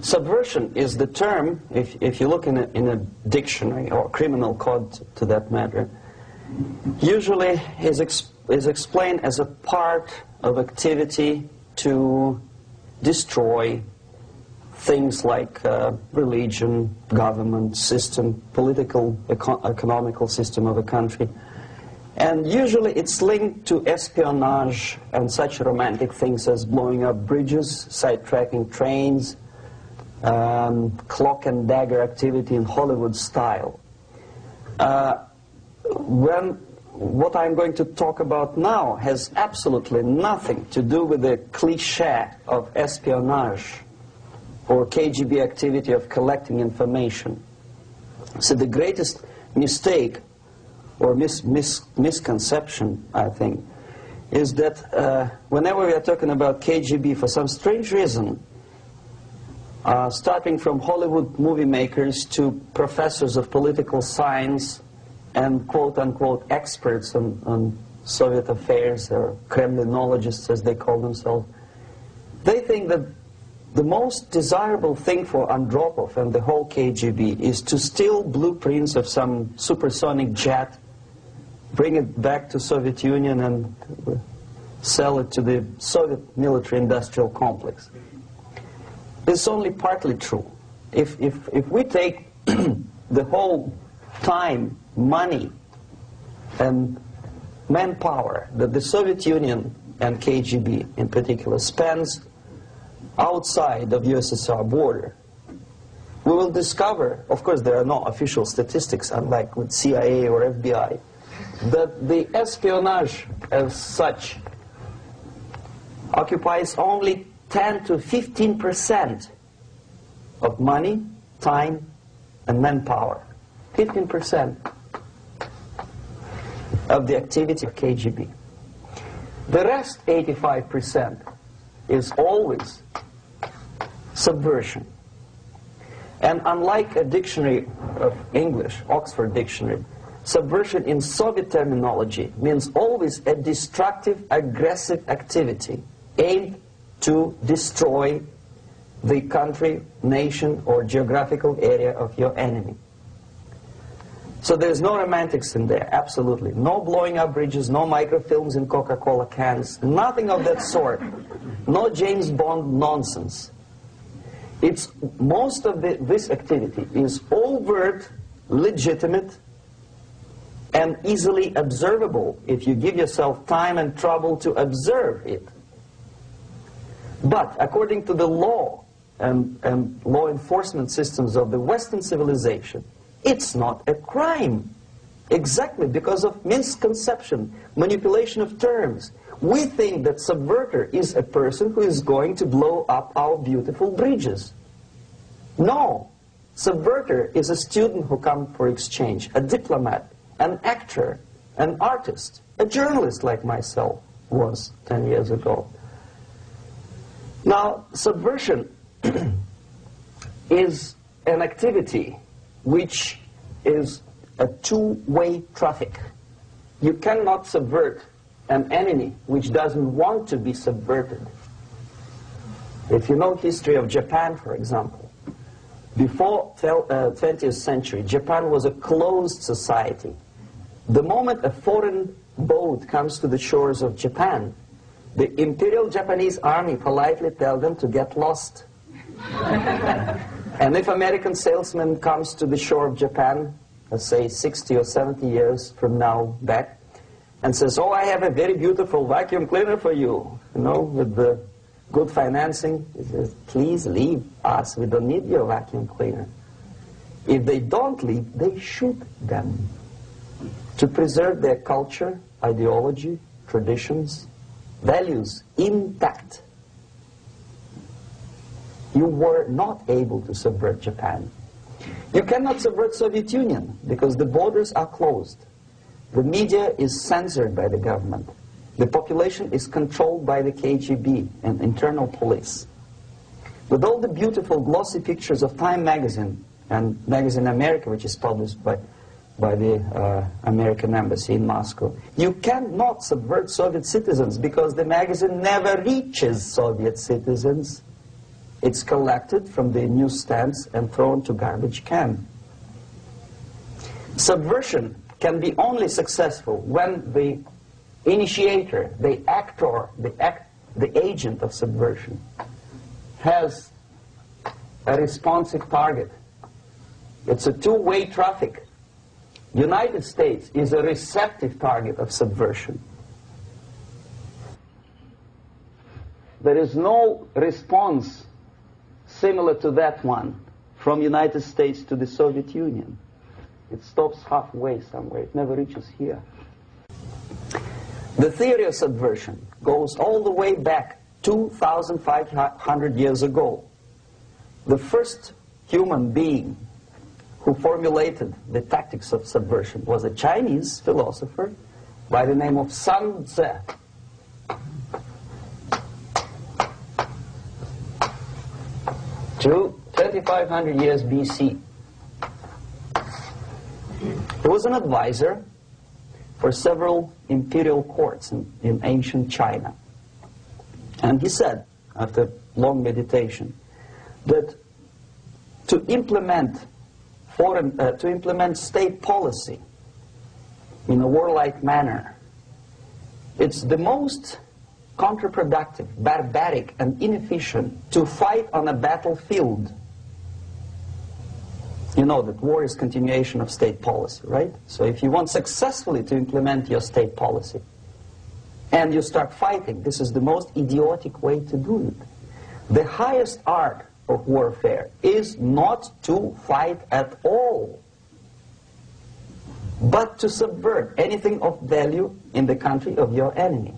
Subversion is the term, if you look in a dictionary or criminal code to that matter, usually is explained as a part of activity to destroy things like religion, government, system, political, economical system of a country. And usually it's linked to espionage and such romantic things as blowing up bridges, sidetracking trains, cloak and dagger activity in Hollywood style. What I'm going to talk about now has absolutely nothing to do with the cliché of espionage or KGB activity of collecting information. So the greatest mistake or misconception, I think, is that whenever we are talking about KGB, for some strange reason, starting from Hollywood movie makers to professors of political science and quote-unquote experts on Soviet affairs, or Kremlinologists as they call themselves, they think that the most desirable thing for Andropov and the whole KGB is to steal blueprints of some supersonic jet, bring it back to Soviet Union and sell it to the Soviet military-industrial complex. It's only partly true. If we take the whole time, money, and manpower that the Soviet Union and KGB in particular spends outside of USSR border, we will discover, of course there are no official statistics unlike with CIA or FBI, that the espionage as such occupies only 10 to 15% of money, time, and manpower. 15% of the activity of KGB. The rest, 85%, is always subversion. And unlike a dictionary of English, Oxford Dictionary, subversion in Soviet terminology means always a destructive, aggressive activity aimed to destroy the country, nation, or geographical area of your enemy. So there's no romantics in there, absolutely. No blowing up bridges, no microfilms in Coca-Cola cans, nothing of that sort. No James Bond nonsense. It's most of this activity is overt, legitimate, and easily observable if you give yourself time and trouble to observe it. But according to the law and law enforcement systems of the Western civilization, it's not a crime. Exactly because of misconception, manipulation of terms. We think that subverter is a person who is going to blow up our beautiful bridges. No. Subverter is a student who comes for exchange, a diplomat, an actor, an artist, a journalist like myself was 10 years ago. Now, subversion is an activity which is a two-way traffic. You cannot subvert an enemy which doesn't want to be subverted. If you know history of Japan, for example, before 20th century, Japan was a closed society. The moment a foreign boat comes to the shores of Japan, the Imperial Japanese Army politely tells them to get lost. And if American salesman comes to the shore of Japan, let's say 60 or 70 years from now back, and says, oh, I have a very beautiful vacuum cleaner for you, with the good financing, he says, please leave us, we don't need your vacuum cleaner. If they don't leave, they shoot them to preserve their culture, ideology, traditions, values intact. You were not able to subvert Japan. You cannot subvert Soviet Union because the borders are closed. The media is censored by the government. The population is controlled by the KGB and internal police. With all the beautiful glossy pictures of Time magazine and Magazine America, which is published by the American embassy in Moscow, you cannot subvert Soviet citizens because the magazine never reaches Soviet citizens. It's collected from the newsstands and thrown to garbage can. Subversion can be only successful when the initiator, the actor, the agent of subversion has a responsive target. It's a two-way traffic. United States is a receptive target of subversion. There is no response similar to that one from United States to the Soviet Union. It stops halfway somewhere. It never reaches here. The theory of subversion goes all the way back 2,500 years ago. The first human being who formulated the tactics of subversion was a Chinese philosopher by the name of Sun Tzu. 2,500 years BC. He was an advisor for several imperial courts in ancient China. And he said, after long meditation, that to implement state policy in a warlike manner, it's the most counterproductive, barbaric, and inefficient to fight on a battlefield. You know that war is continuation of state policy, right? So if you want successfully to implement your state policy, and you start fighting, this is the most idiotic way to do it. The highest art of warfare is not to fight at all, but to subvert anything of value in the country of your enemy,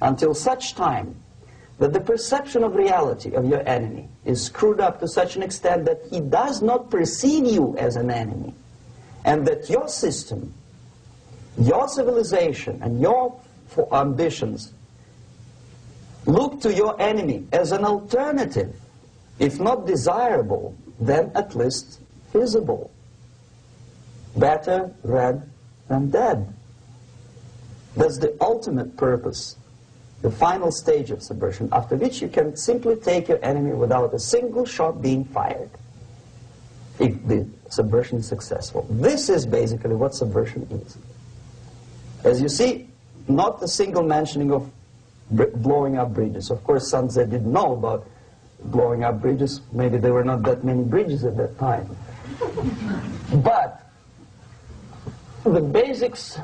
until such time that the perception of reality of your enemy is screwed up to such an extent that he does not perceive you as an enemy, and that your system, your civilization, and your ambitions look to your enemy as an alternative, if not desirable, then at least feasible. Better red than dead. That's the ultimate purpose, the final stage of subversion, after which you can simply take your enemy without a single shot being fired, if the subversion is successful. This is basically what subversion is. As you see, not a single mentioning of blowing up bridges. Of course, Sun Tzu didn't know about blowing up bridges. Maybe there were not that many bridges at that time. But the basics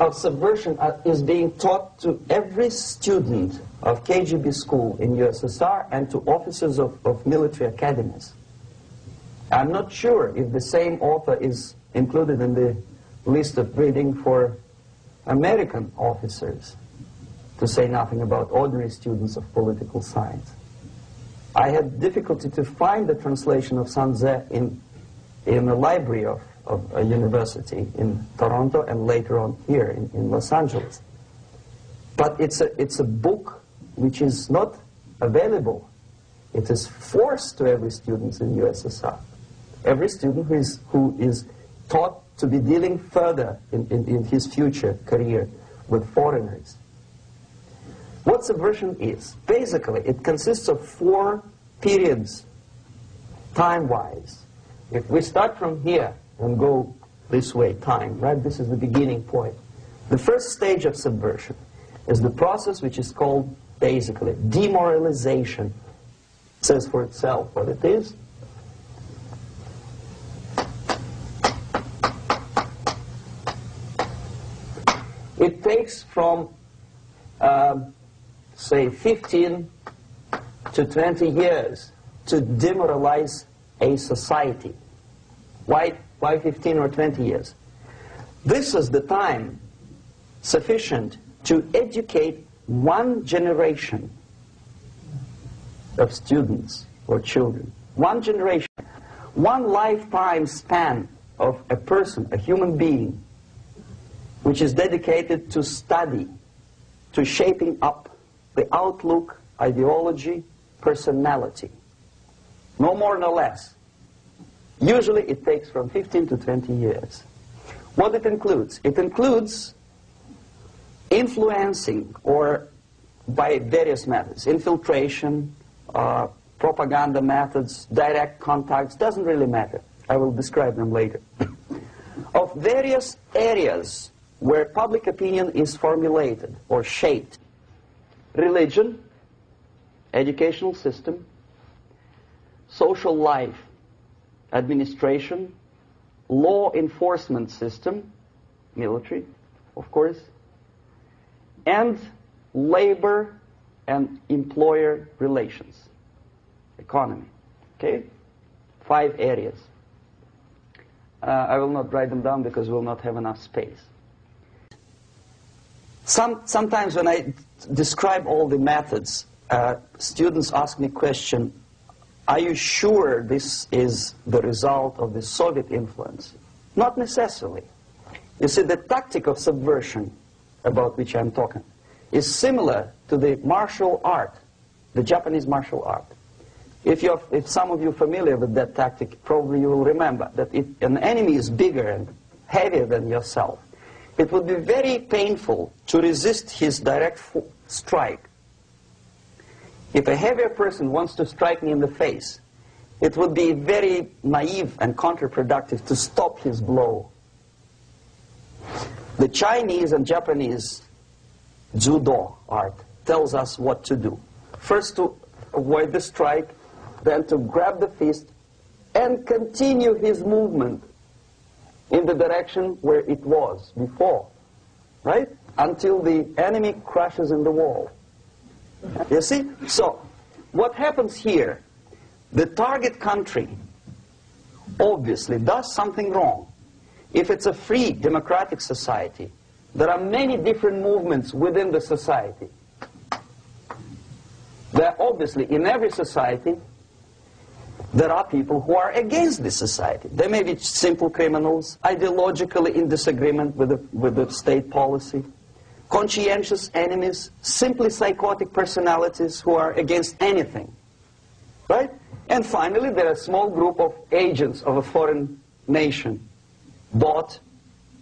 of subversion is being taught to every student of KGB school in USSR and to officers of military academies. I'm not sure if the same author is included in the list of reading for American officers, to say nothing about ordinary students of political science. I had difficulty to find the translation of Sun Tzu in the library of a university in Toronto and later on here in Los Angeles. But it's a book which is not available. It is forced to every student in USSR. Every student who is taught to be dealing further in his future career with foreigners. What subversion is? Basically, it consists of 4 periods, time-wise. If we start from here and go this way, time, right? This is the beginning point. The first stage of subversion is the process which is called, basically, demoralization. It says for itself what it is. It takes from, say, 15 to 20 years to demoralize a society. Why 15 or 20 years? This is the time sufficient to educate one generation of students or children. One generation, one lifetime span of a person, a human being, which is dedicated to study, to shaping up the outlook, ideology, personality. No more, no less. Usually it takes from 15 to 20 years. What it includes? It includes influencing, or by various methods, infiltration, propaganda methods, direct contacts, doesn't really matter. I will describe them later. Of various areas where public opinion is formulated or shaped. Religion, educational system, social life, administration, law enforcement system, military, of course, and labor and employer relations, economy. Okay? 5 areas. I will not write them down because we will not have enough space. Sometimes when I describe all the methods, students ask me question, are you sure this is the result of the Soviet influence? Not necessarily. You see, the tactic of subversion, about which I'm talking, is similar to the martial art, the Japanese martial art. If some of you are familiar with that tactic, probably you will remember that if an enemy is bigger and heavier than yourself, it would be very painful to resist his direct strike. If a heavier person wants to strike me in the face, it would be very naive and counterproductive to stop his blow. The Chinese and Japanese judo art tells us what to do. First to avoid the strike, then to grab the fist and continue his movement in the direction where it was before, right? Until the enemy crashes in the wall. You see? So, what happens here? The target country obviously does something wrong. If it's a free democratic society, there are many different movements within the society. There obviously, in every society, there are people who are against this society. They may be simple criminals, ideologically in disagreement with the state policy, conscientious enemies, simply psychotic personalities who are against anything. Right? And finally, there are a small group of agents of a foreign nation, bought,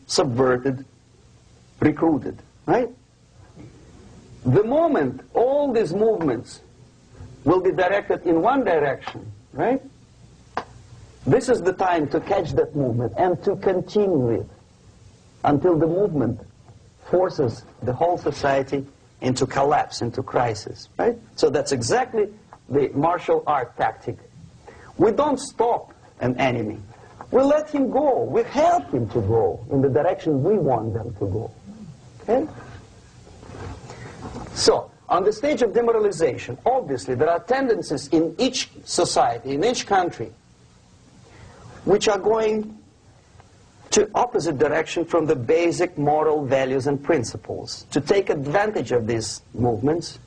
subverted, recruited. Right? The moment all these movements will be directed in one direction, right? This is the time to catch that movement and to continue it until the movement forces the whole society into collapse, into crisis, right? So that's exactly the martial art tactic. We don't stop an enemy. We let him go. We help him to go in the direction we want them to go. Okay? So, on the stage of demoralization, obviously there are tendencies in each society, in each country, which are going to opposite direction from the basic moral values and principles. To take advantage of these movements,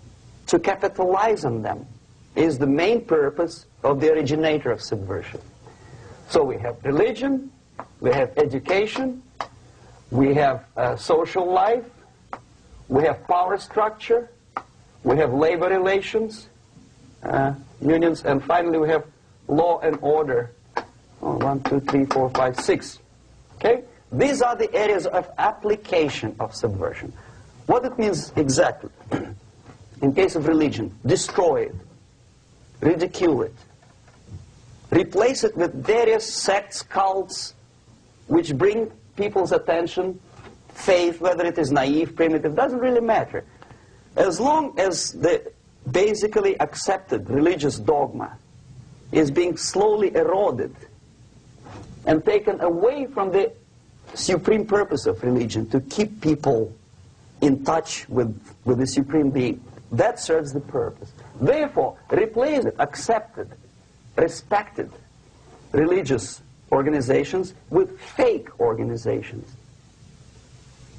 to capitalize on them, is the main purpose of the originator of subversion. So we have religion, we have education, we have social life, we have power structure, we have labor relations, unions, and finally we have law and order. 1, 2, 3, 4, 5, 6. Okay? These are the areas of application of subversion. What it means exactly? In case of religion, destroy it, ridicule it, replace it with various sects, cults, which bring people's attention, faith, whether it is naive, primitive, doesn't really matter. As long as the basically accepted religious dogma is being slowly eroded and taken away from the supreme purpose of religion, to keep people in touch with the supreme being, that serves the purpose. Therefore, replace it, accepted, respected religious organizations with fake organizations.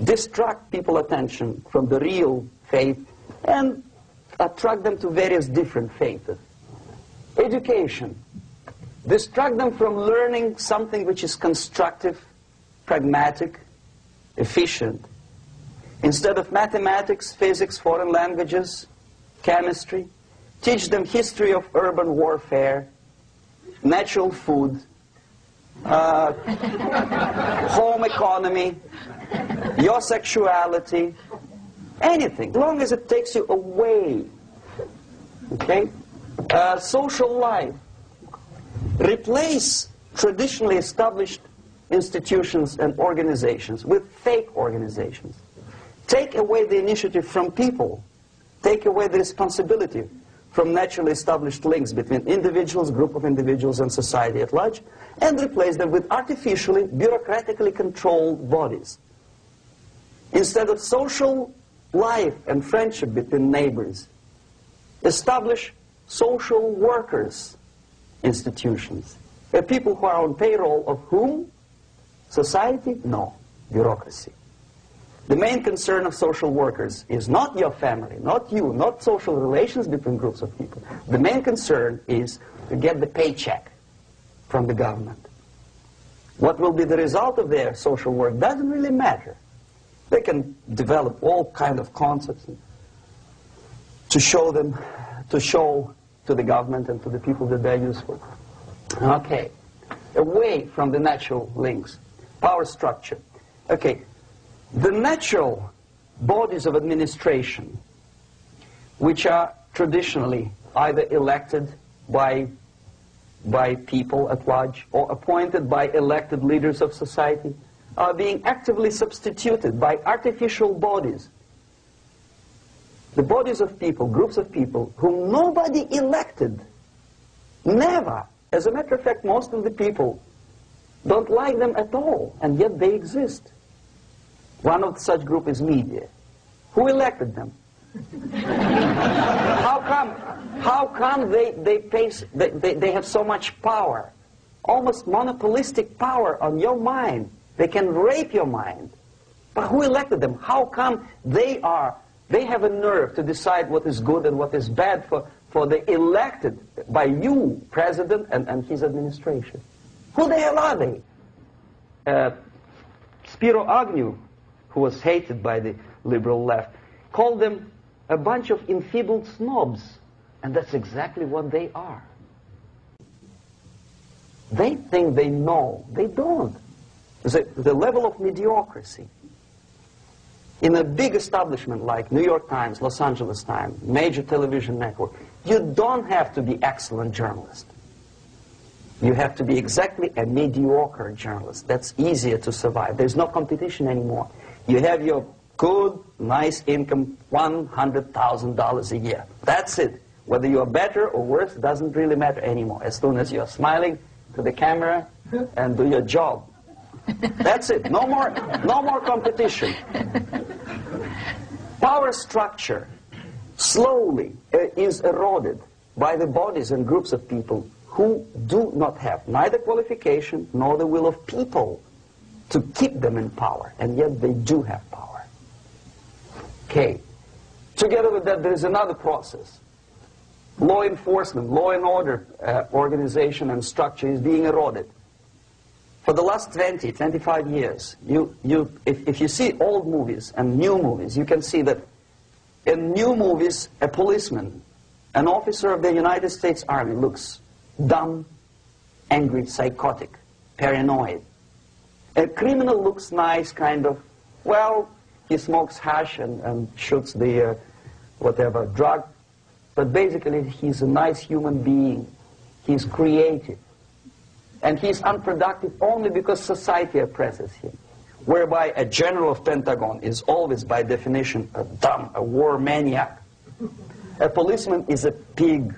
Distract people's attention from the real faith and attract them to various different faiths. Education. Distract them from learning something which is constructive, pragmatic, efficient. Instead of mathematics, physics, foreign languages, chemistry, teach them history of urban warfare, natural food, home economy, your sexuality, anything, as long as it takes you away, okay, Social life. Replace traditionally established institutions and organizations with fake organizations. Take away the initiative from people. Take away the responsibility from naturally established links between individuals, group of individuals, and society at large, and replace them with artificially, bureaucratically controlled bodies. Instead of social life and friendship between neighbors, establish social workers institutions. People who are on payroll of whom? Society? No. Bureaucracy. The main concern of social workers is not your family, not you, not social relations between groups of people. The main concern is to get the paycheck from the government. What will be the result of their social work doesn't really matter. They can develop all kind of concepts to show to the government and to the people that they're useful. Okay, away from the natural links, power structure. Okay, the natural bodies of administration, which are traditionally either elected by people at large or appointed by elected leaders of society, are being actively substituted by artificial bodies. The bodies of people, groups of people, whom nobody elected. Never. As a matter of fact, most of the people don't like them at all, and yet they exist. One of such group is media. Who elected them? How come they have so much power? Almost monopolistic power on your mind. They can rape your mind. But who elected them? How come they have a nerve to decide what is good and what is bad for the elected by you, president, and his administration? Who the hell are they? Spiro Agnew, who was hated by the liberal left, called them a bunch of enfeebled snobs. And that's exactly what they are. They think they know. They don't. The level of mediocrity. In a big establishment like New York Times, Los Angeles Times, major television network, you don't have to be excellent journalist. You have to be exactly a mediocre journalist. That's easier to survive. There's no competition anymore. You have your good, nice income, $100,000 a year. That's it. Whether you're better or worse doesn't really matter anymore. As soon as you're smiling to the camera and do your job. That's it. No more competition. Power structure slowly is eroded by the bodies and groups of people who do not have neither qualification nor the will of people to keep them in power, and yet they do have power. Okay. Together with that, there is another process. Law enforcement, law and order organization and structure is being eroded. For the last 20, 25 years, if you see old movies and new movies, you can see that in new movies, a policeman, an officer of the United States Army looks dumb, angry, psychotic, paranoid. A criminal looks nice, kind of, well, he smokes hash and shoots the whatever drug, but basically he's a nice human being. He's creative. And he's unproductive only because society oppresses him. Whereby a general of Pentagon is always, by definition, a dumb, a war maniac. A policeman is a pig,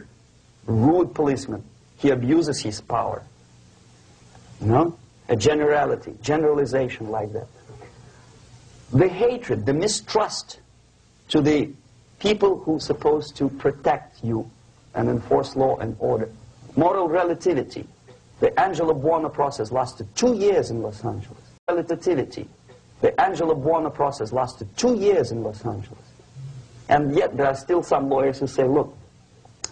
rude policeman. He abuses his power. You know? A generality, generalization like that. The hatred, the mistrust to the people who are supposed to protect you and enforce law and order. Moral relativity. The Angelo Buono process lasted 2 years in Los Angeles. Relativity. The Angelo Buono process lasted 2 years in Los Angeles. And yet there are still some lawyers who say, look,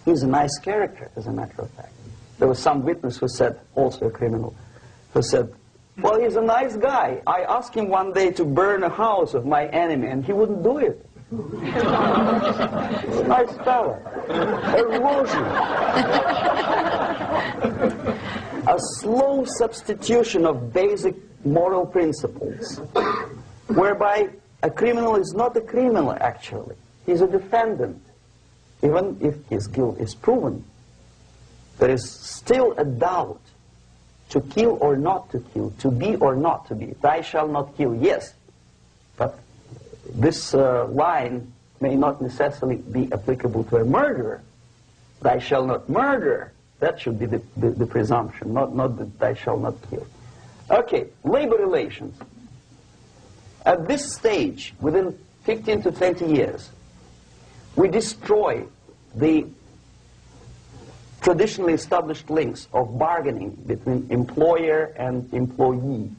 he's a nice character, as a matter of fact. There was some witness who said, also a criminal, who said, well, he's a nice guy. I asked him one day to burn a house of my enemy, and he wouldn't do it. He's a nice fellow. Erosion. A slow substitution of basic moral principles, whereby a criminal is not a criminal, actually. He's a defendant. Even if his guilt is proven, there is still a doubt to kill or not to kill, to be or not to be. Thou shalt not kill, yes, but this line may not necessarily be applicable to a murderer. Thou shalt not murder, that should be the presumption, not that thou shalt not kill. Okay, labor relations. At this stage, within 15 to 20 years, we destroy the traditionally established links of bargaining between employer and employee.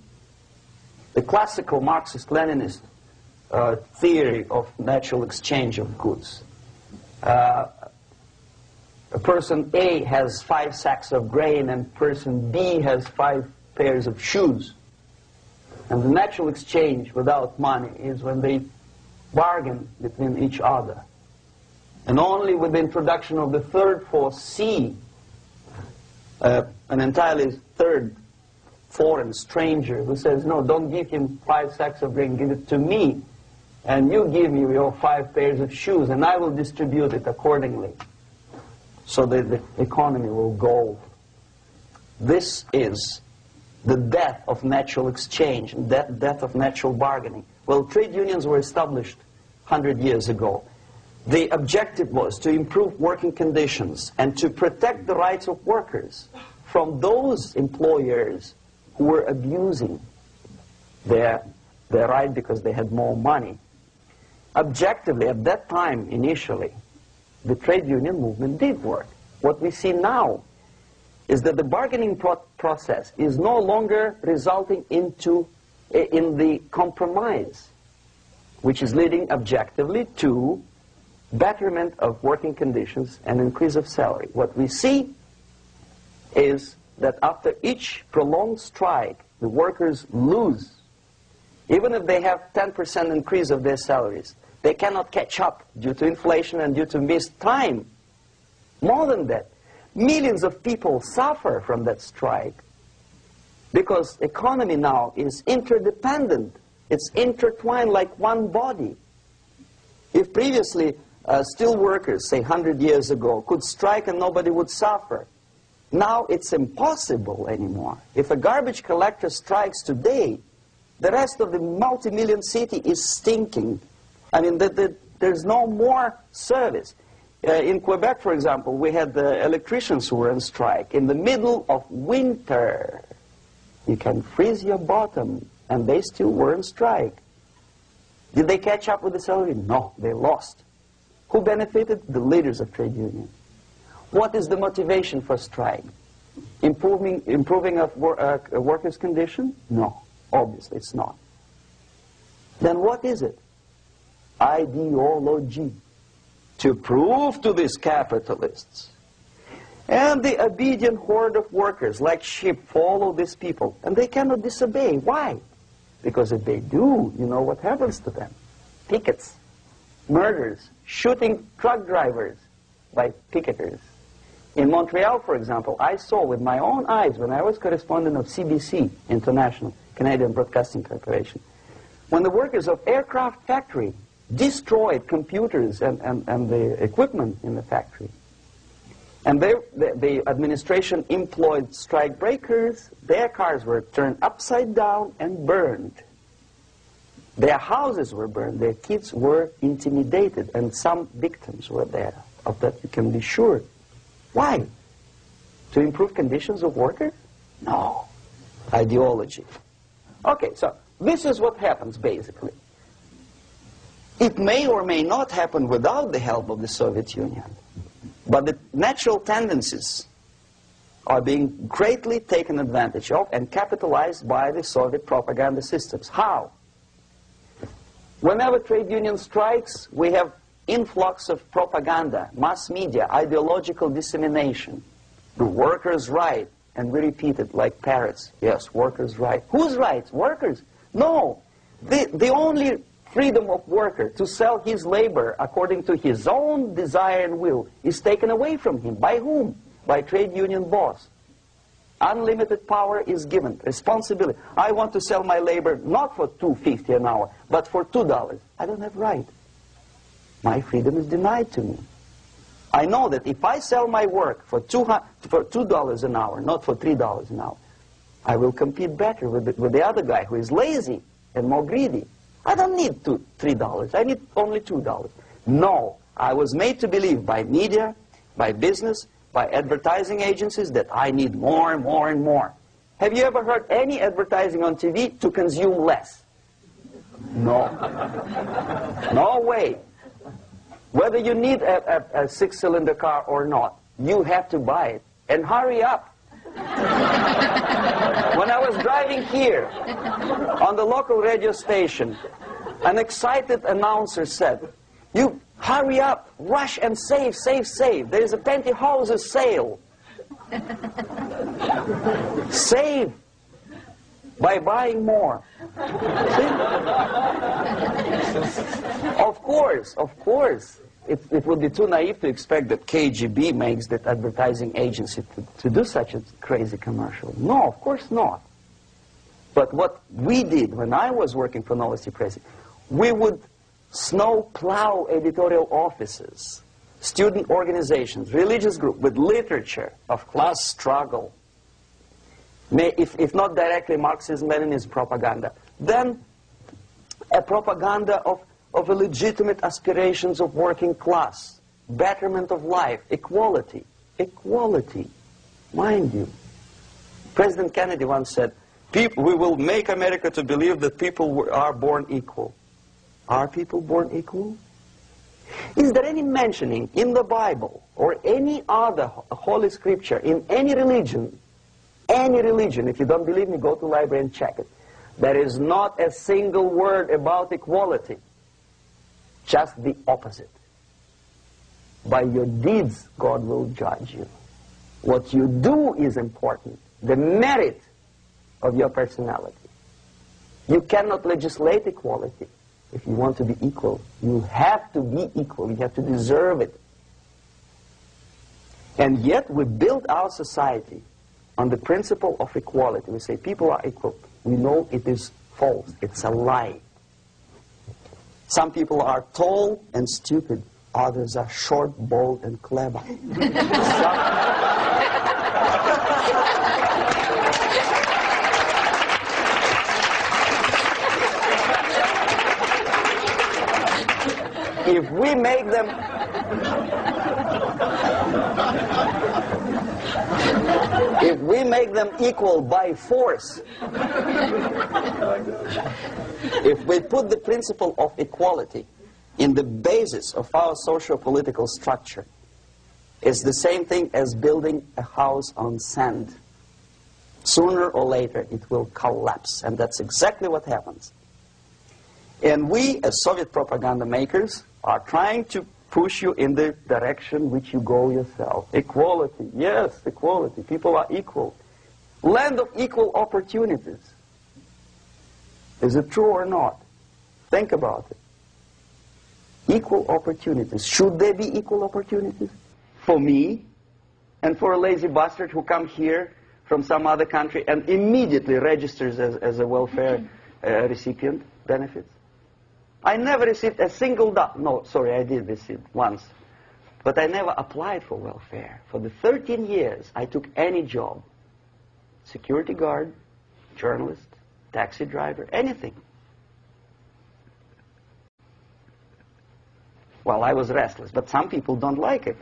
The classical Marxist-Leninist theory of natural exchange of goods. Person A has 5 sacks of grain and person B has 5 pairs of shoes. And the natural exchange without money is when they bargain between each other. And only with the introduction of the third force, C, an entirely third foreign stranger who says, no, don't give him 5 sacks of grain, give it to me, and you give me your 5 pairs of shoes, and I will distribute it accordingly, so that the economy will go. This is the death of natural exchange, death of natural bargaining. Well, trade unions were established 100 years ago. The objective was to improve working conditions and to protect the rights of workers from those employers who were abusing their right because they had more money. Objectively, at that time, initially, the trade union movement did work. What we see now is that the bargaining process is no longer resulting in the compromise, which is leading objectively to betterment of working conditions and increase of salary. What we see is that after each prolonged strike, the workers lose. Even if they have 10% increase of their salaries, they cannot catch up due to inflation and due to missed time. More than that, millions of people suffer from that strike because economy now is interdependent. It's intertwined like one body. If previously steel workers, say 100 years ago, could strike and nobody would suffer, now it's impossible anymore. If a garbage collector strikes today, the rest of the multi-million city is stinking. I mean, there's no more service. In Quebec, for example, we had the electricians who were on strike in the middle of winter. You can freeze your bottom, and they still were on strike. Did they catch up with the salary? No, they lost. Who benefited? The leaders of trade unions. What is the motivation for strike? Improving of a workers' condition? No, obviously it's not. Then what is it? Ideology. To prove to these capitalists. And the obedient horde of workers, like sheep, follow these people. And they cannot disobey. Why? Because if they do, you know what happens to them. Pickets, murders, shooting truck drivers by picketers. In Montreal, for example, I saw with my own eyes when I was correspondent of CBC International, Canadian Broadcasting Corporation, when the workers of aircraft factory destroyed computers and the equipment in the factory. And the administration employed strike breakers. Their cars were turned upside down and burned. Their houses were burned. Their kids were intimidated. And some victims were there. Of that you can be sure. Why? To improve conditions of workers? No. Ideology. Okay, so this is what happens basically. It may or may not happen without the help of the Soviet Union. But the natural tendencies are being greatly taken advantage of and capitalized by the Soviet propaganda systems. How? Whenever trade union strikes, we have influx of propaganda, mass media, ideological dissemination. The workers' right, and we repeat it like parrots. Yes, workers' right. Whose rights? Workers? No. The only freedom of worker to sell his labor according to his own desire and will is taken away from him. By whom? By trade union boss. Unlimited power is given. Responsibility. I want to sell my labor not for $2.50 an hour, but for $2. I don't have right. My freedom is denied to me. I know that if I sell my work for $2 an hour, not for $3 an hour, I will compete better with the other guy who is lazy and more greedy. I don't need $3. I need only $2. No, I was made to believe by media, by business, by advertising agencies that I need more and more and more. Have you ever heard any advertising on TV to consume less? No. No way. Whether you need a six-cylinder car or not, you have to buy it. And hurry up. When I was driving here, on the local radio station, an excited announcer said, "You hurry up, rush and save, save, save. There is a pantyhose sale." Save by buying more. See? Of course. It would be too naive to expect that KGB makes that advertising agency to do such a crazy commercial. No, of course not. But what we did when I was working for Novosti Press, we would snow plow editorial offices, student organizations, religious groups with literature of class struggle, if not directly Marxism-Leninism propaganda, then a propaganda of the legitimate aspirations of working class, betterment of life, equality. Equality, mind you. President Kennedy once said, we will make America to believe that people are born equal. Are people born equal? Is there any mentioning in the Bible or any other holy scripture in any religion, if you don't believe me, go to the library and check it. There is not a single word about equality. Just the opposite. By your deeds, God will judge you. What you do is important. The merit of your personality. You cannot legislate equality. If you want to be equal, you have to be equal. You have to deserve it. And yet we build our society on the principle of equality. We say people are equal. We know it is false. It's a lie. Some people are tall and stupid. Others are short, bold, and clever. If we make them equal by force, if we put the principle of equality in the basis of our socio-political structure, it's the same thing as building a house on sand. Sooner or later it will collapse, and that's exactly what happens. And we, as Soviet propaganda makers, are trying to push you in the direction which you go yourself. Equality, yes, equality. People are equal. Land of equal opportunities. Is it true or not? Think about it. Equal opportunities. Should there be equal opportunities? For me and for a lazy bastard who comes here from some other country and immediately registers as a welfare recipient benefits? I never received a single dollar. No, sorry, I did receive once. But I never applied for welfare. For the 13 years, I took any job. Security guard, journalist, taxi driver, anything. Well, I was restless, but some people don't like it.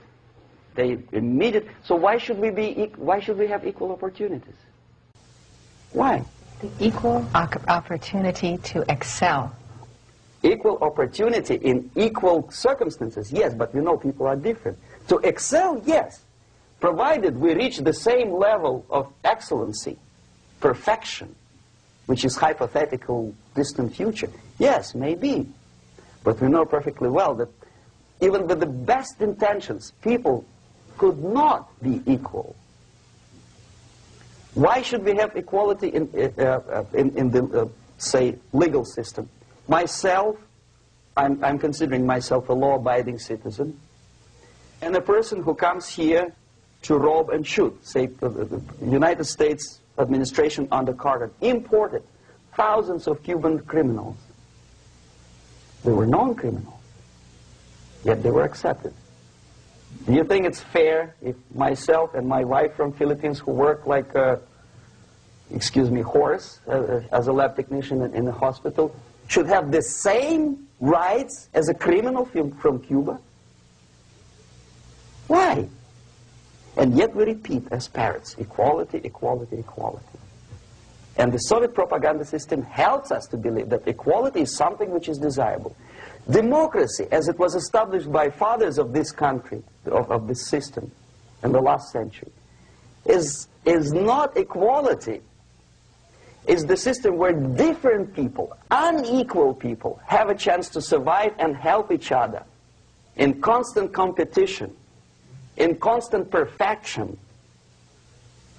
They immediately. So why should we have equal opportunities? Why? The equal opportunity to excel. Equal opportunity in equal circumstances, yes, but we know people are different. To excel, yes, provided we reach the same level of excellency, perfection, which is hypothetical, distant future. Yes, maybe. But we know perfectly well that even with the best intentions, people could not be equal. Why should we have equality in the, say, legal system? Myself, I'm considering myself a law-abiding citizen, and a person who comes here to rob and shoot, say, the United States administration under Carter imported thousands of Cuban criminals. They were non-criminals, yet they were accepted. Do you think it's fair if myself and my wife from Philippines, who work like a, excuse me, horse as a lab technician in a hospital, should have the same rights as a criminal from Cuba? Why? And yet we repeat as parrots, equality, equality, equality. And the Soviet propaganda system helps us to believe that equality is something which is desirable. Democracy, as it was established by fathers of this country, of this system in the last century, is not equality. It's the system where different people, unequal people, have a chance to survive and help each other in constant competition, in constant perfection,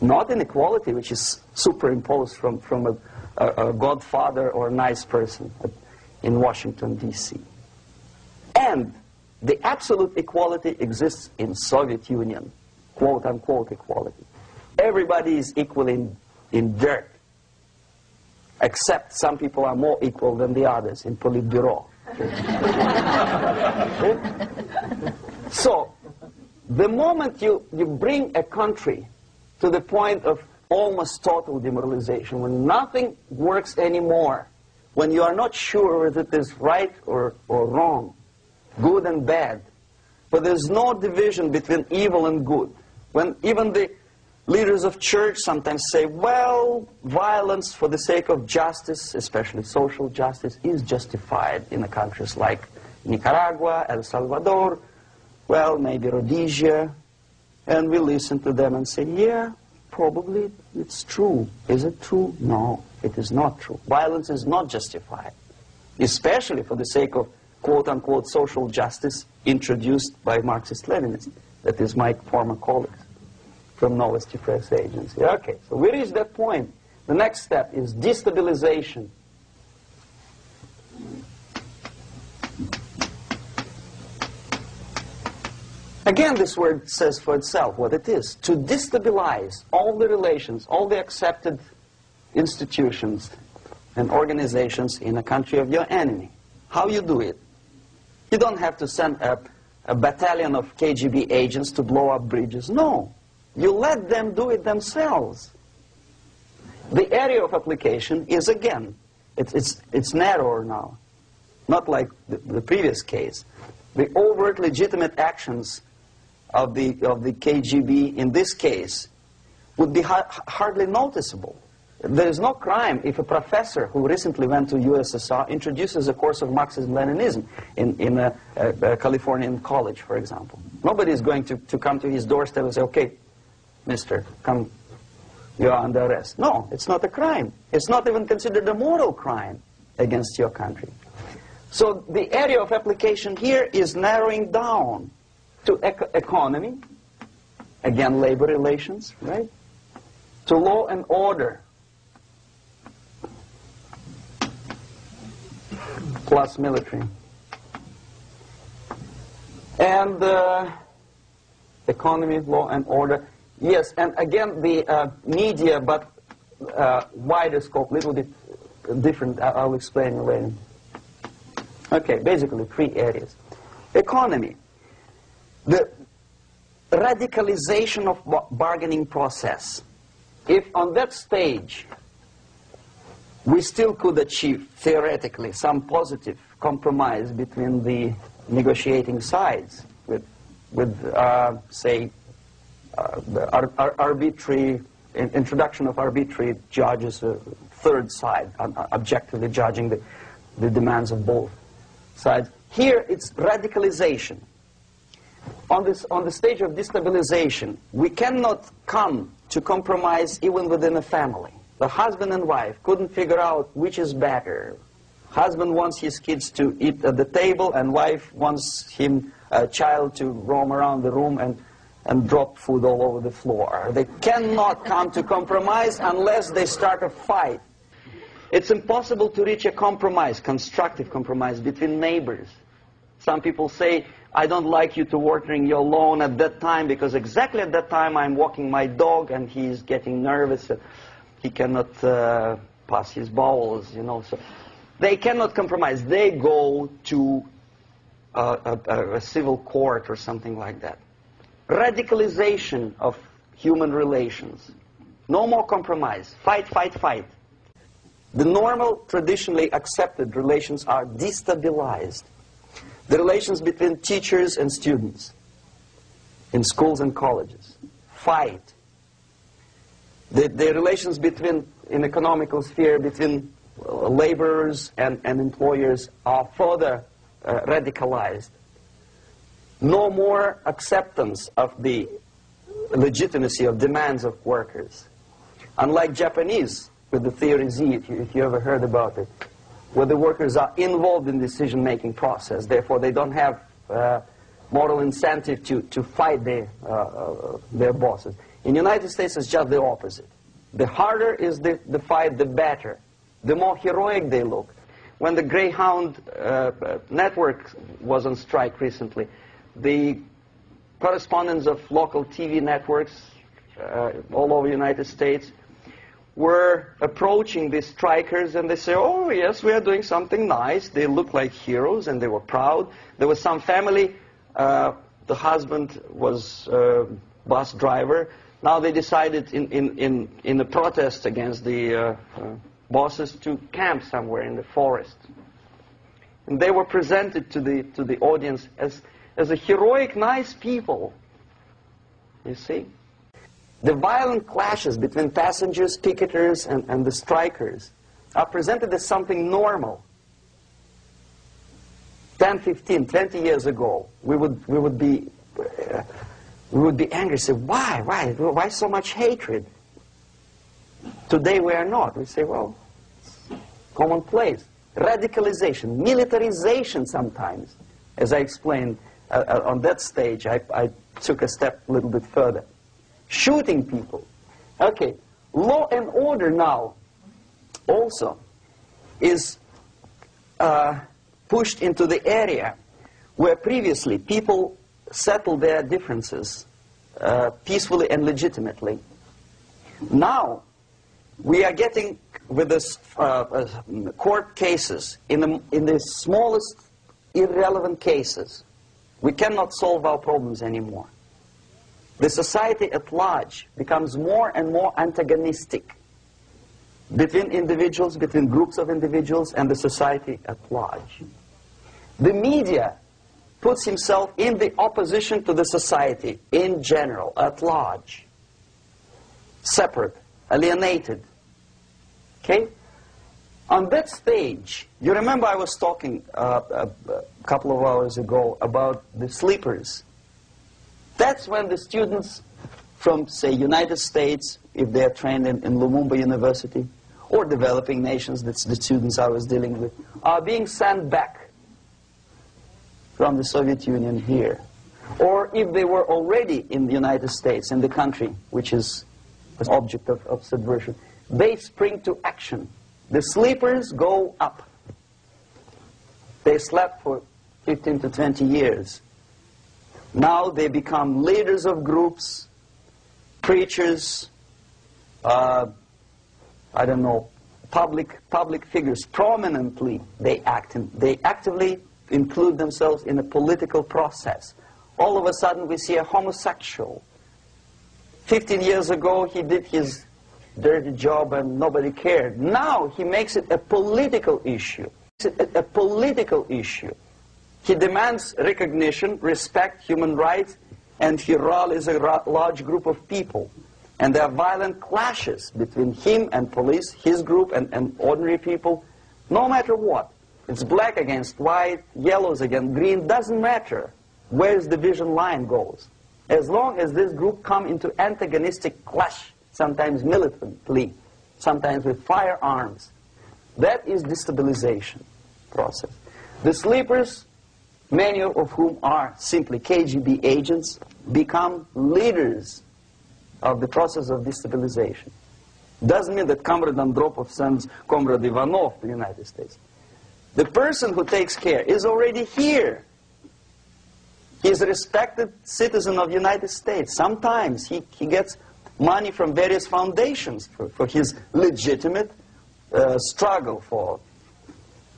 not inequality, which is superimposed from a godfather or a nice person in Washington, D.C. And the absolute equality exists in Soviet Union, quote-unquote equality. Everybody is equal in dirt, except some people are more equal than the others in Politburo. So, the moment you bring a country to the point of almost total demoralization, when nothing works anymore, when you are not sure whether it is right or wrong, good and bad, but there's no division between evil and good, when even the leaders of church sometimes say, well, violence for the sake of justice, especially social justice, is justified in the countries like Nicaragua, El Salvador, well, maybe Rhodesia, and we listen to them and say, yeah, probably it's true. Is it true? No, it is not true. Violence is not justified, especially for the sake of quote-unquote social justice introduced by Marxist-Leninists, that is my former colleagues from Novosti Press Agency. Okay, so we reached that point. The next step is destabilization. Again, this word says for itself what it is. To destabilize all the relations, all the accepted institutions and organizations in a country of your enemy. How you do it? You don't have to send a battalion of KGB agents to blow up bridges. No. You let them do it themselves. The area of application is, again, it's narrower now. Not like the previous case. The overt legitimate actions of the KGB in this case would be hardly noticeable. There is no crime if a professor who recently went to USSR introduces a course of Marxism-Leninism in a Californian college, for example. Nobody is going to come to his doorstep and say, okay, mister, come, you are under arrest. No, it's not a crime. It's not even considered a moral crime against your country. So the area of application here is narrowing down to economy, again, labor relations, right? To law and order, plus military. And economy, law and order. Yes, and again, the media, but wider scope, a little bit different. I'll explain later. Okay, basically 3 areas. Economy. The radicalization of bargaining process. If on that stage we still could achieve, theoretically, some positive compromise between the negotiating sides with say, the arbitrary, introduction of arbitrary judges, a third side, objectively judging the demands of both sides. Here it's radicalization. On the stage of destabilization, we cannot come to compromise even within a family. The husband and wife couldn't figure out which is better. Husband wants his kids to eat at the table, and wife wants him, a child, to roam around the room and drop food all over the floor. They cannot come to compromise unless they start a fight. It's impossible to reach a compromise, constructive compromise, between neighbors. Some people say, I don't like you to watering your lawn at that time because exactly at that time I'm walking my dog and he's getting nervous. He cannot pass his bowels, you know. So they cannot compromise. They go to a civil court or something like that. radicalization of human relations. No more compromise. Fight, fight, fight. The normal, traditionally accepted relations are destabilized. The relations between teachers and students in schools and colleges. Fight. The relations between, in economical sphere, between laborers and employers are further radicalized. No more acceptance of the legitimacy of demands of workers. Unlike Japanese, with the theory Z, if you ever heard about it, where the workers are involved in the decision-making process, therefore they don't have moral incentive to fight their bosses. In the United States, it's just the opposite. The harder is the fight, the better. The more heroic they look. When the Greyhound network was on strike recently, the correspondents of local TV networks all over the United States were approaching these strikers, and they say, oh yes, we are doing something nice. They look like heroes, and they were proud. There was some family, the husband was a bus driver. Now they decided in a protest against the bosses to camp somewhere in the forest. And they were presented to the audience as a heroic, nice people. You see? The violent clashes between passengers, picketers, and the strikers are presented as something normal. 10, 15, 20 years ago, we would be angry, say, why so much hatred? Today we are not. We say, well, it's commonplace. Radicalization, militarization sometimes. As I explained on that stage, I took a step a little bit further. Shooting people. Okay, law and order now also is pushed into the area where previously people settled their differences peacefully and legitimately. Now we are getting with this court cases in the smallest irrelevant cases. We cannot solve our problems anymore. The society at large becomes more and more antagonistic between individuals, between groups of individuals, and the society at large. The media puts himself in the opposition to the society in general, at large. Separate, alienated. Okay? On that stage, you remember I was talking a couple of hours ago about the sleepers. That's when the students from, say, United States, if they are trained in Lumumba University, or developing nations, that's the students I was dealing with, are being sent back from the Soviet Union here. Or if they were already in the United States, in the country, which is an object of subversion, they spring to action. The sleepers go up. They slept for 15 to 20 years. Now they become leaders of groups, preachers, I don't know, public figures. Prominently they actively include themselves in a political process. All of a sudden we see a homosexual. 15 years ago he did his dirty job and nobody cared. Now he makes it a political issue. A political issue. He demands recognition, respect, human rights, and he rallies a large group of people. And there are violent clashes between him and police, his group and ordinary people, no matter what. It's black against white, yellows against green, doesn't matter where the division line goes. As long as this group come into antagonistic clash, sometimes militantly, sometimes with firearms, that is destabilization process. The sleepers, many of whom are simply KGB agents, become leaders of the process of destabilization. Doesn't mean that Comrade Andropov sends Comrade Ivanov to the United States. The person who takes care is already here. He is a respected citizen of the United States. Sometimes he gets money from various foundations for his legitimate struggle for,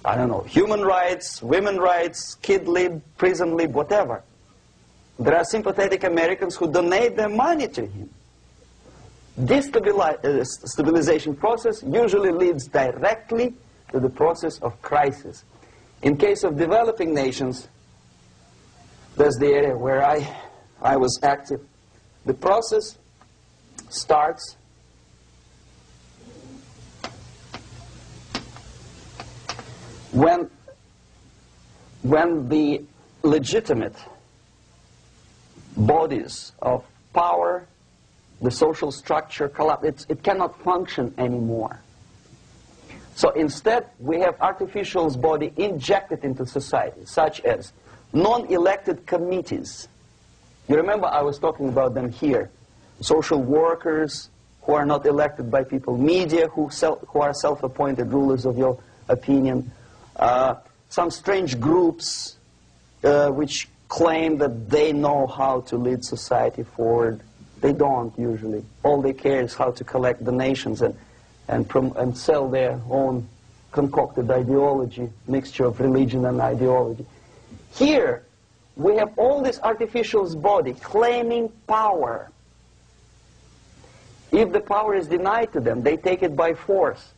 I don't know, human rights, women's rights, kid lib, prison lib, whatever. There are sympathetic Americans who donate their money to him. This stabilization process usually leads directly to the process of crisis. In case of developing nations, that's the area where I was active. The process starts when the legitimate bodies of power, the social structure collapse. It cannot function anymore. So instead, we have artificial's body injected into society, such as non-elected committees. You remember I was talking about them here. Social workers who are not elected by people, media who are self-appointed rulers of your opinion, some strange groups which claim that they know how to lead society forward. They don't usually. All they care is how to collect donations and sell their own concocted ideology, mixture of religion and ideology. Here, we have all this artificial's body claiming power. If the power is denied to them, they take it by force.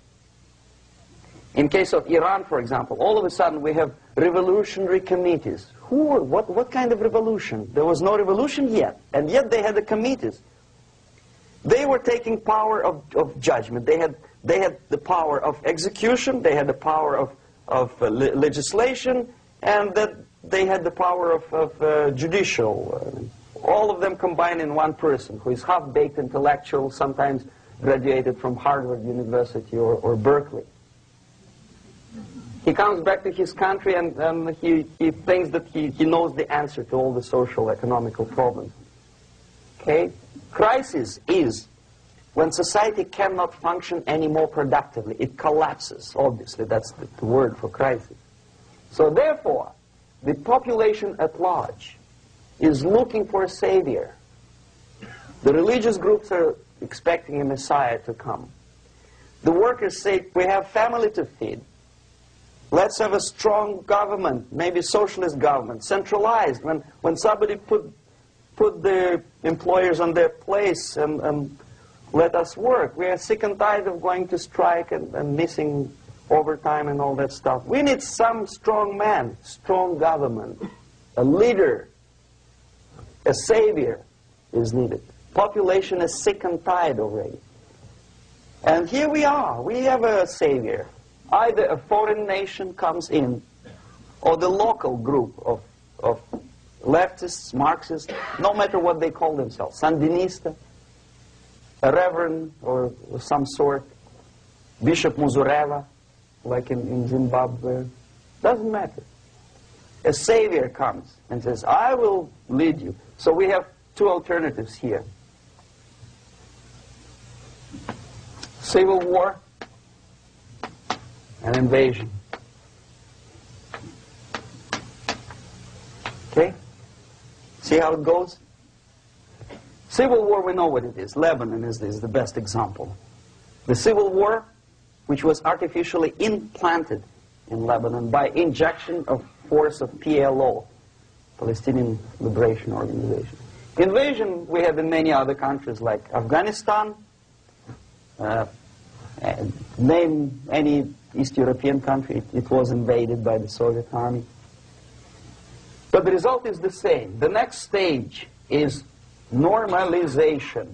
In case of Iran, for example, all of a sudden we have revolutionary committees. What kind of revolution? There was no revolution yet, and yet they had the committees. They were taking power of judgment. They had the power of execution, they had the power of legislation, and that they had the power of judicial. All of them combined in one person, who is half-baked intellectual, sometimes graduated from Harvard University or Berkeley. He comes back to his country and he thinks that he knows the answer to all the social, economical problems. Okay? Crisis is when society cannot function anymore productively. It collapses, obviously. That's the word for crisis. So therefore, the population at large is looking for a savior. The religious groups are expecting a Messiah to come. The workers say, we have family to feed. Let's have a strong government, maybe socialist government, centralized. When somebody put the employers on their place and let us work. We are sick and tired of going to strike and missing overtime and all that stuff. We need some strong man, strong government, a leader, a savior is needed. Population is sick and tired already. And here we are. We have a savior. Either a foreign nation comes in, or the local group of leftists, Marxists, no matter what they call themselves, Sandinista, a reverend or some sort, Bishop Muzureva, like in Zimbabwe, doesn't matter. A savior comes and says, I will lead you. So we have two alternatives here. Civil war and invasion. Okay? See how it goes? Civil war, we know what it is. Lebanon is the best example. The civil war, which was artificially implanted in Lebanon by injection of force of PLO, Palestinian Liberation Organization. Invasion we have in many other countries like Afghanistan, name any East European country, it was invaded by the Soviet army. But the result is the same. The next stage is normalization.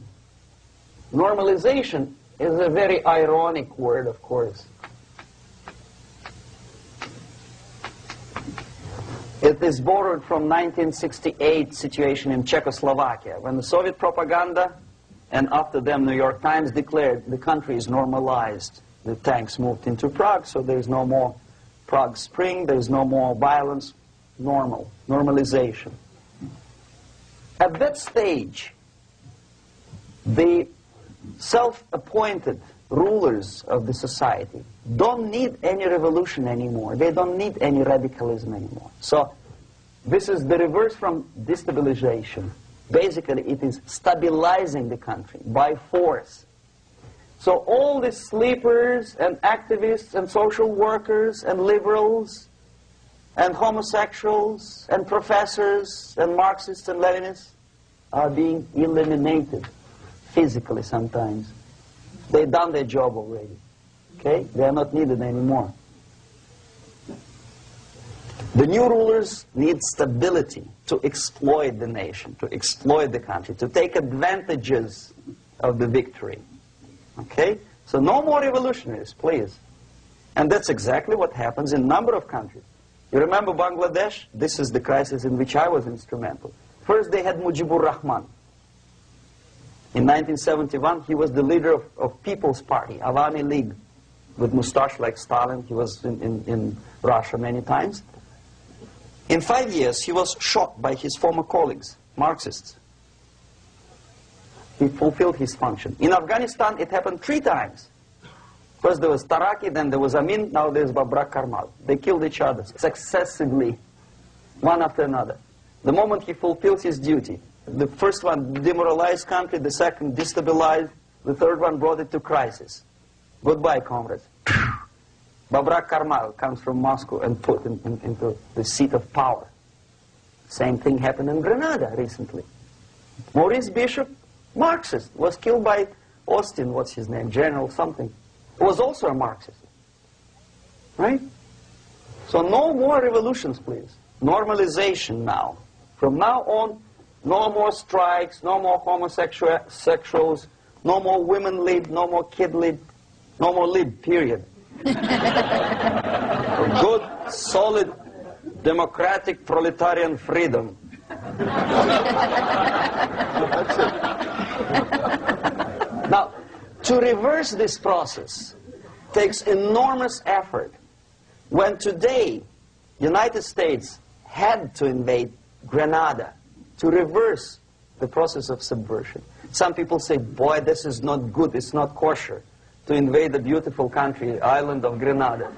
Normalization is a very ironic word, of course. It is borrowed from 1968 situation in Czechoslovakia, when the Soviet propaganda and after them New York Times declared the country is normalized. The tanks moved into Prague, so there is no more Prague Spring, there is no more violence. Normalization. At that stage, the self-appointed rulers of the society don't need any revolution anymore. They don't need any radicalism anymore. So this is the reverse from destabilization. Basically, it is stabilizing the country by force. So all the sleepers and activists and social workers and liberals and homosexuals and professors and Marxists and Leninists are being eliminated physically sometimes. They've done their job already. Okay? They are not needed anymore. The new rulers need stability to exploit the nation, to exploit the country, to take advantages of the victory. Okay? So no more revolutionaries, please. And that's exactly what happens in a number of countries. You remember Bangladesh? This is the crisis in which I was instrumental. First they had Mujibur Rahman. In 1971, he was the leader of People's Party, Awami League, with mustache like Stalin. He was in Russia many times. In 5 years, he was shot by his former colleagues, Marxists. He fulfilled his function. In Afghanistan, it happened 3 times. First there was Taraki, then there was Amin, now there's Babrak Karmal. They killed each other successively, one after another. The moment he fulfills his duty, the first one demoralized country, the second destabilized, the third one brought it to crisis. Goodbye, comrades. Babrak Karmal comes from Moscow and put into the seat of power. Same thing happened in Grenada recently. Maurice Bishop, Marxist, was killed by Austin, what's his name, General something, who was also a Marxist. Right? So no more revolutions, please. Normalization now. From now on, no more strikes, no more homosexuals, no more women lib, no more kid lib, no more lib, period. Good, solid, democratic, proletarian freedom. That's it. Now, to reverse this process takes enormous effort. When today, United States had to invade Grenada to reverse the process of subversion. Some people say, boy, this is not good, it's not kosher to invade the beautiful country, island of Grenada.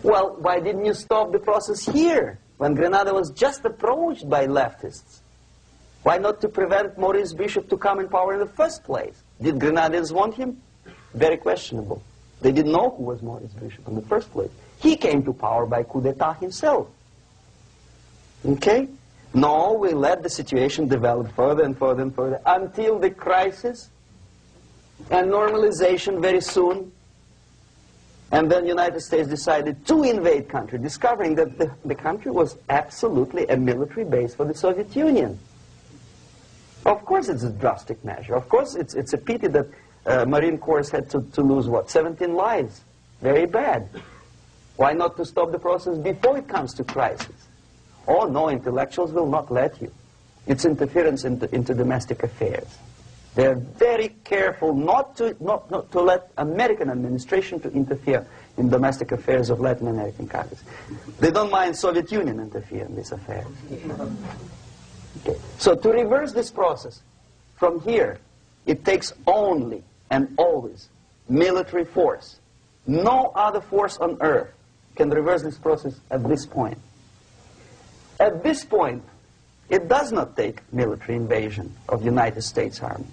Well, why didn't you stop the process here, when Grenada was just approached by leftists? Why not to prevent Maurice Bishop to come in power in the first place? Did Grenadians want him? Very questionable. They didn't know who was Maurice Bishop in the first place. He came to power by coup d'etat himself. Okay? No, we let the situation develop further and further and further until the crisis and normalization very soon. And then the United States decided to invade country, discovering that the country was absolutely a military base for the Soviet Union. Of course it's a drastic measure. Of course it's a pity that Marine Corps had to lose, what, 17 lives. Very bad. Why not to stop the process before it comes to crisis? Oh no, intellectuals will not let you. It's interference into domestic affairs. They're very careful not to let American administration to interfere in domestic affairs of Latin American countries. They don't mind Soviet Union interfere in these affairs. Okay. So to reverse this process, from here, it takes only and always military force. No other force on earth can reverse this process at this point. At this point, it does not take military invasion of the United States Army.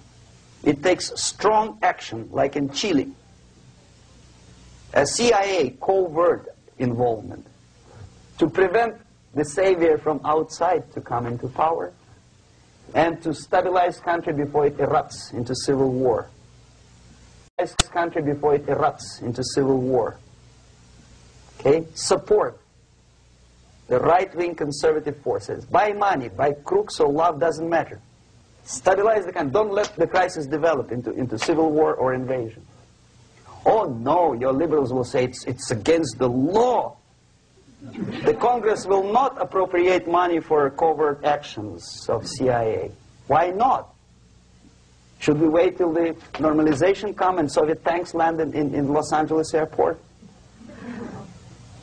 It takes strong action, like in Chile. A CIA covert involvement to prevent the savior from outside to come into power and to stabilize country before it erupts into civil war. Country before it erupts into civil war. Okay? Support the right-wing conservative forces. By money, by crooks or love, doesn't matter. Stabilize the country. Don't let the crisis develop into civil war or invasion. Oh no, your liberals will say it's against the law. The Congress will not appropriate money for covert actions of CIA. Why not? Should we wait till the normalization come and Soviet tanks land in Los Angeles airport?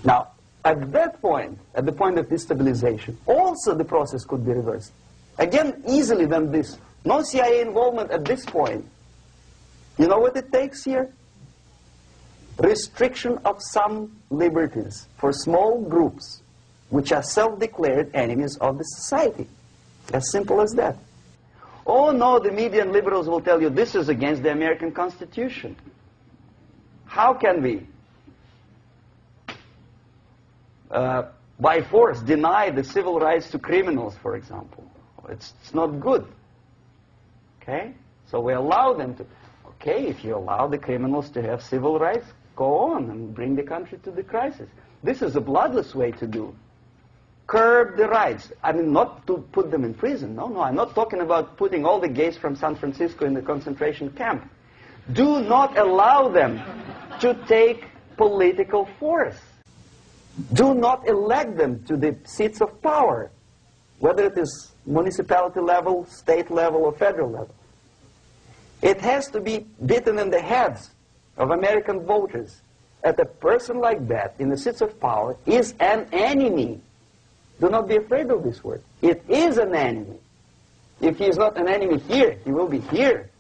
Now, at that point, at the point of destabilization, also the process could be reversed. Again, easily than this. No CIA involvement at this point. You know what it takes here? Restriction of some liberties for small groups which are self-declared enemies of the society. As simple as that. Oh no, the media and liberals will tell you this is against the American Constitution. How can we by force deny the civil rights to criminals, for example. It's not good. Okay? So we allow them to. Okay, if you allow the criminals to have civil rights, go on and bring the country to the crisis. This is a bloodless way to do. Curb the rights. I mean, not to put them in prison. No, I'm not talking about putting all the gays from San Francisco in the concentration camp. Do not allow them to take political force. Do not elect them to the seats of power, whether it is municipality level, state level, or federal level. It has to be beaten in the heads of American voters that a person like that in the seats of power is an enemy. Do not be afraid of this word. It is an enemy. If he is not an enemy here, he will be here.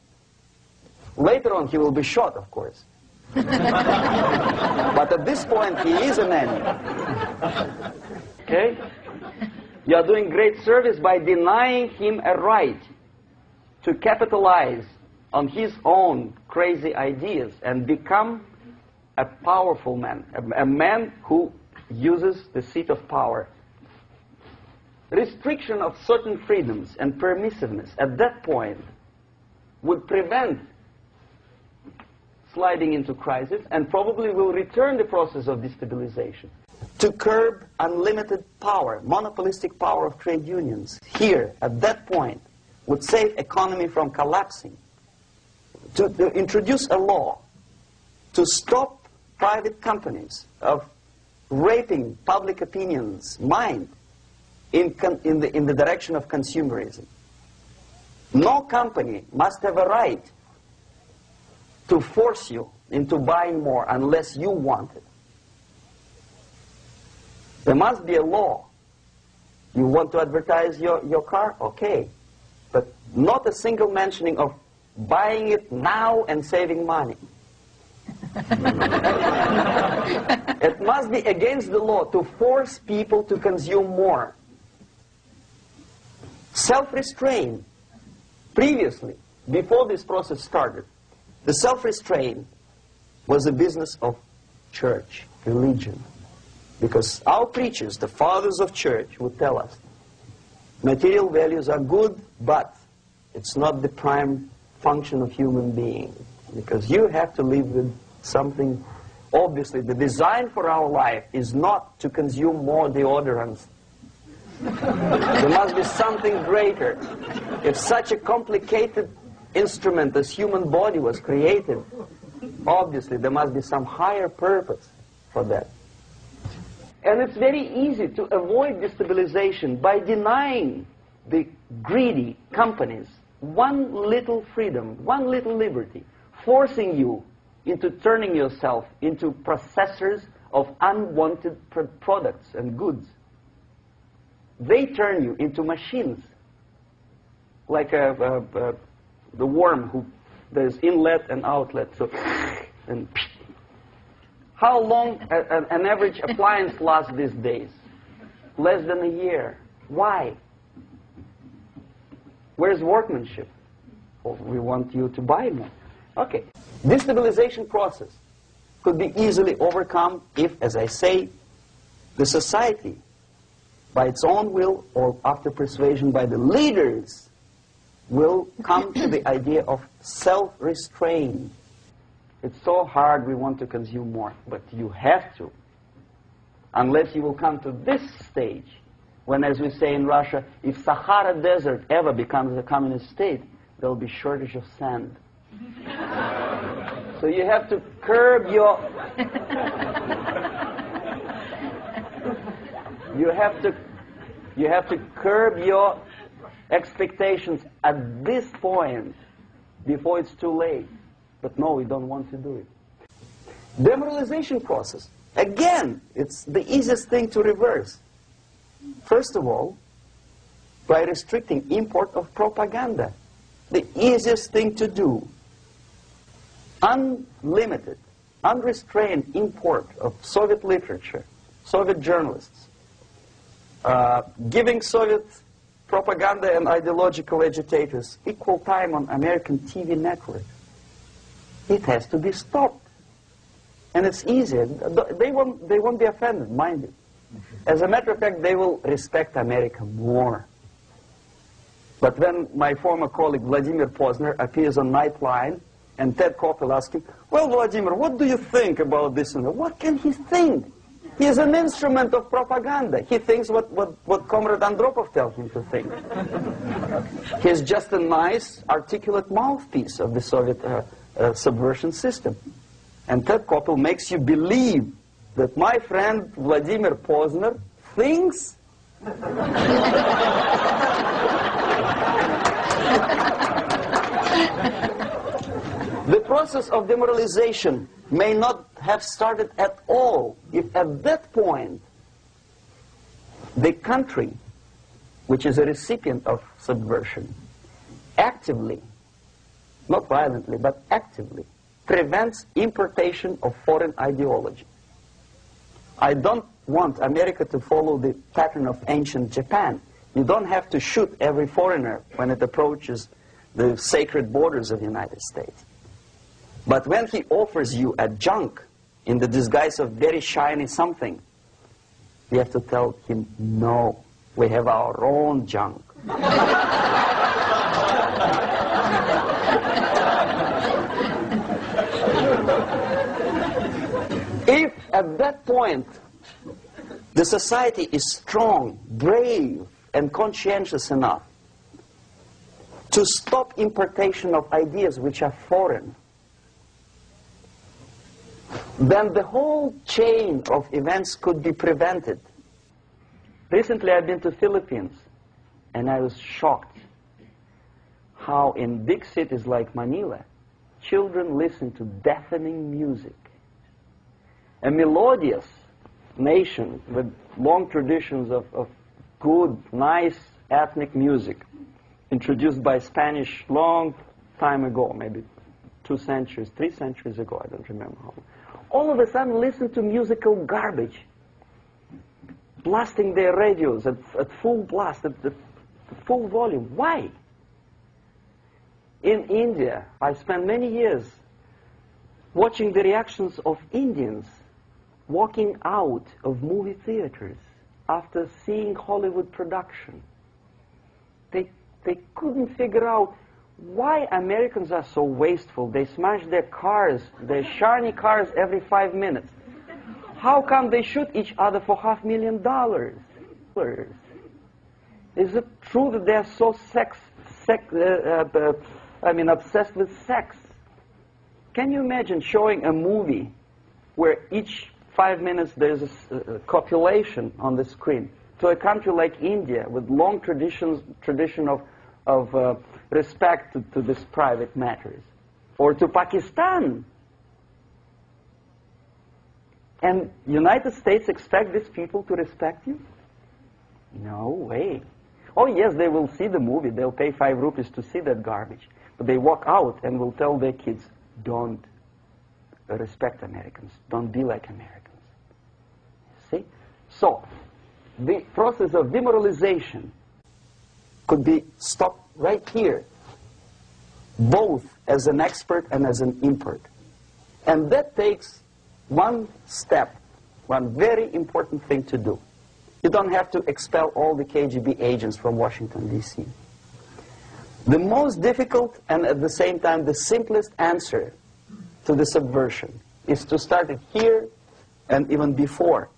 Later on, he will be shot, of course. But at this point, he is an enemy. Okay? You are doing great service by denying him a right to capitalize on his own crazy ideas and become a powerful man, a man who uses the seat of power. Restriction of certain freedoms and permissiveness at that point would prevent sliding into crisis and probably will return the process of destabilization. To curb unlimited power, monopolistic power of trade unions, here, at that point, would save economy from collapsing. To introduce a law to stop private companies of raping public opinion's mind in the direction of consumerism. No company must have a right to force you into buying more unless you want it. There must be a law. You want to advertise your car? Okay. But not a single mentioning of buying it now and saving money. It must be against the law to force people to consume more. Self-restraint. Previously, before this process started, the self-restraint was a business of church, religion. Because our preachers, the fathers of church, would tell us, material values are good, but it's not the prime function of human being. Because you have to live with something. Obviously, the design for our life is not to consume more deodorants. There must be something greater. If such a complicated instrument as human body was created, obviously there must be some higher purpose for that. And it's very easy to avoid destabilization by denying the greedy companies one little freedom, one little liberty, forcing you into turning yourself into processors of unwanted products and goods. They turn you into machines, like the worm who there's inlet and outlet. So, and how long an average appliance lasts these days? Less than a year. Why? Where's workmanship? Well, we want you to buy more. Okay. Destabilization process could be easily overcome if, as I say, the society, by its own will or after persuasion by the leaders, will come to the idea of self-restraint. It's so hard we want to consume more, but you have to. Unless you will come to this stage, when, as we say in Russia, if Sahara Desert ever becomes a communist state, there will be shortage of sand. So you have to curb your... You have to curb your expectations at this point before it's too late. But no, we don't want to do it. Demoralization process. Again, it's the easiest thing to reverse. First of all, by restricting import of propaganda. The easiest thing to do. Unlimited, unrestrained import of Soviet literature, Soviet journalists. Giving Soviet propaganda and ideological agitators equal time on American TV network. It has to be stopped. And it's easy. They won't be offended, mind you. As a matter of fact, they will respect America more. But when my former colleague Vladimir Posner appears on Nightline, and Ted Koppel asks him, well, Vladimir, what do you think about this? And what can he think? He is an instrument of propaganda. He thinks what Comrade Andropov tells him to think. He's just a nice, articulate mouthpiece of the Soviet subversion system. And Ted Koppel makes you believe that my friend Vladimir Posner thinks the process of demoralization may not have started at all if at that point the country, which is a recipient of subversion, actively, not violently, but actively, prevents importation of foreign ideology. I don't want America to follow the pattern of ancient Japan. You don't have to shoot every foreigner when it approaches the sacred borders of the United States. But when he offers you a junk in the disguise of very shiny something, you have to tell him, no, we have our own junk. If at that point the society is strong, brave, and conscientious enough to stop importation of ideas which are foreign, then the whole chain of events could be prevented. Recently I've been to Philippines, and I was shocked how in big cities like Manila, children listen to deafening music. A melodious nation with long traditions of good, nice ethnic music, introduced by Spanish long time ago, maybe 2 centuries, 3 centuries ago, I don't remember how. All of a sudden listen to musical garbage, blasting their radios at full blast, at full volume. Why? In India, I spent many years watching the reactions of Indians walking out of movie theaters after seeing Hollywood production. They couldn't figure out why Americans are so wasteful. They smash their cars, their shiny cars, every 5 minutes. How come they shoot each other for $500,000? Is it true that they're so obsessed with sex? Can you imagine showing a movie where each 5 minutes there's a copulation on the screen to a country like India with long tradition of respect to these private matters, or to Pakistan? And United States expect these people to respect you? No way. Oh yes, they will see the movie, they'll pay 5 rupees to see that garbage, but they walk out and will tell their kids, don't respect Americans, don't be like Americans. See? So, the process of demoralization could be stopped right here, both as an expert and as an import. And that takes one step, one very important thing to do. You don't have to expel all the KGB agents from Washington, D.C. The most difficult and at the same time the simplest answer to the subversion is to start it here and even before,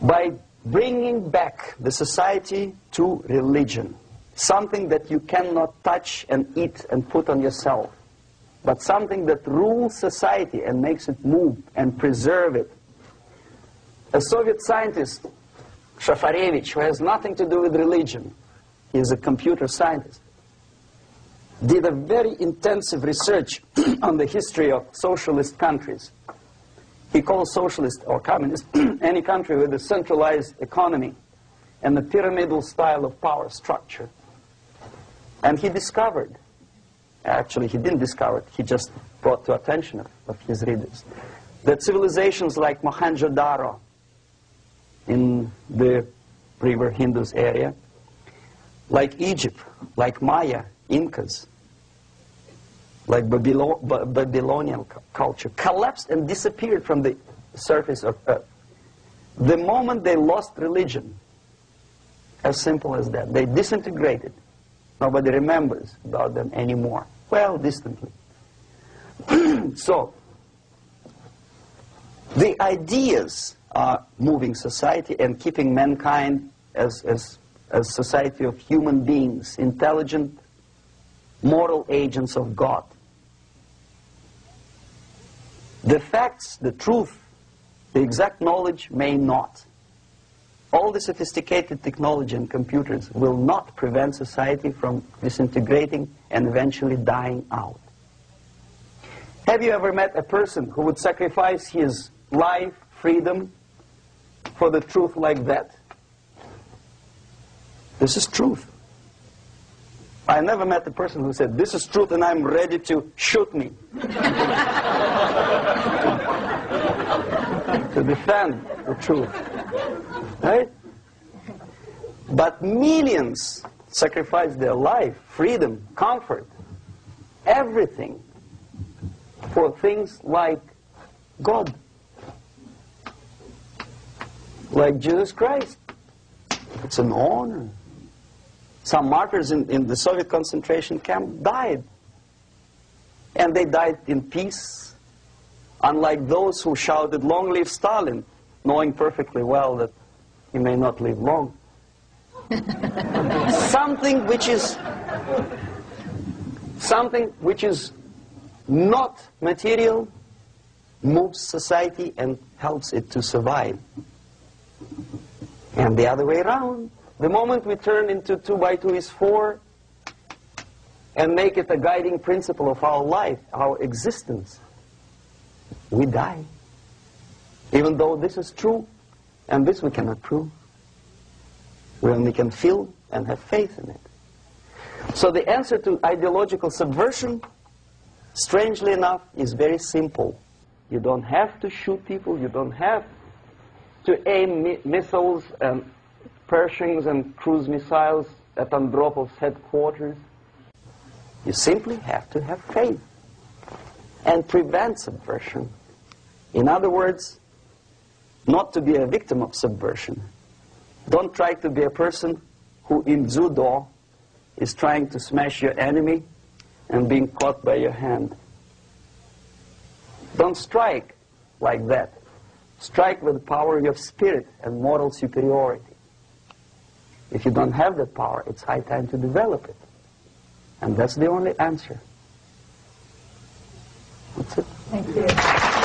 by bringing back the society to religion, something that you cannot touch and eat and put on yourself, but something that rules society and makes it move and preserve it. A Soviet scientist, Shafarevich, who has nothing to do with religion, he is a computer scientist, did a very intensive research on the history of socialist countries. He calls socialist or communist any country with a centralized economy and a pyramidal style of power structure. And he discovered, actually he didn't discover it, he just brought to attention of his readers, that civilizations like Mohenjo-Daro in the river Indus area, like Egypt, like Maya, Incas, like Babylonian culture, collapsed and disappeared from the surface of Earth The moment they lost religion, as simple as that, they disintegrated. Nobody remembers about them anymore. Well, distantly. So, the ideas are moving society and keeping mankind as a society of human beings, intelligent, moral agents of God. The facts, the truth, the exact knowledge may not. All the sophisticated technology and computers will not prevent society from disintegrating and eventually dying out. Have you ever met a person who would sacrifice his life, freedom, for the truth like that? This is truth. I never met a person who said, this is truth and I'm ready to shoot me. To defend the truth. Right? But millions sacrifice their life, freedom, comfort, everything for things like God. Like Jesus Christ. It's an honor. Some martyrs in the Soviet concentration camp died. And they died in peace. Unlike those who shouted, "Long live Stalin," knowing perfectly well that he may not live long. Something which is not material moves society and helps it to survive. And the other way around. The moment we turn into 2 by 2 is 4 and make it a guiding principle of our life, our existence, we die. Even though this is true, and this we cannot prove. We only can feel and have faith in it. So the answer to ideological subversion, strangely enough, is very simple. You don't have to shoot people, you don't have to aim missiles and Pershings and cruise missiles at Andropov's headquarters. You simply have to have faith and prevent subversion. In other words, not to be a victim of subversion. Don't try to be a person who in judo is trying to smash your enemy and being caught by your hand. Don't strike like that. Strike with the power of your spirit and moral superiority. If you don't have that power, it's high time to develop it. And that's the only answer. That's it. Thank you.